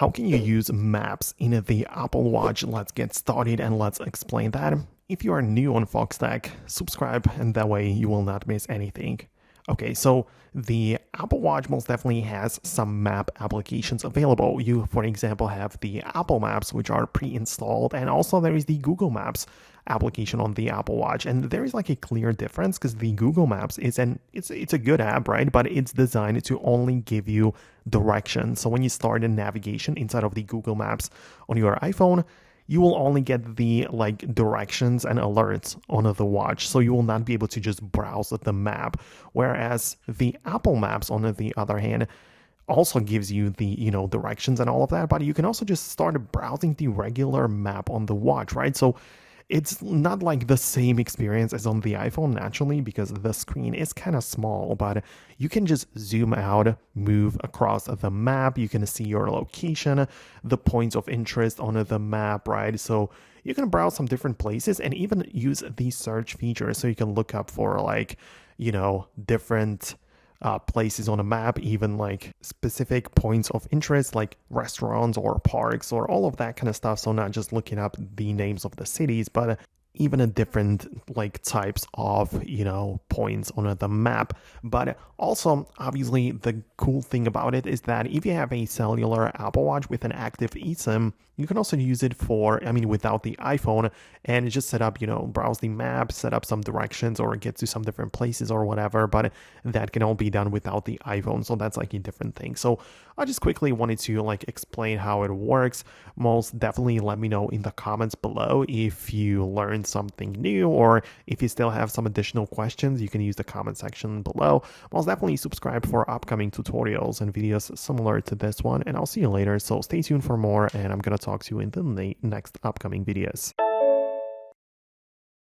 How can you use maps in the Apple Watch? Let's get started and let's explain that. If you are new on Foxtecc, subscribe and that way you will not miss anything. Okay, so the Apple Watch most definitely has some map applications available. You, for example, have the Apple Maps, which are pre-installed, and also there is the Google Maps application on the Apple Watch. And there is like a clear difference because the Google Maps is it's a good app, right? But it's designed to only give you directions. So when you start a navigation inside of the Google Maps on your iPhone, you will only get the like directions and alerts on the watch, so you will not be able to just browse the map. Whereas the Apple Maps, on the other hand, also gives you the directions and all of that, but you can also just start browsing the regular map on the watch, right? So it's not like the same experience as on the iPhone naturally because the screen is kind of small, but you can just zoom out, move across the map. You can see your location, the points of interest on the map, right? So you can browse some different places and even use the search feature. So you can look up for like, different places on a map, even like specific points of interest like restaurants or parks or all of that kind of stuff. So not just looking up the names of the cities, but even a different like types of points on the map. But also obviously the cool thing about it is that if you have a cellular Apple Watch with an active eSIM, you can also use it for, without the iPhone, and just set up, browse the map, set up some directions or get to some different places or whatever, but that can all be done without the iPhone. So that's like a different thing. So I just quickly wanted to like explain how it works. Most definitely let me know in the comments below if you learned something new, or if you still have some additional questions, you can use the comment section below. Most definitely subscribe for upcoming tutorials and videos similar to this one, and I'll see you later. So stay tuned for more, and I'm gonna talk to you in the next upcoming videos.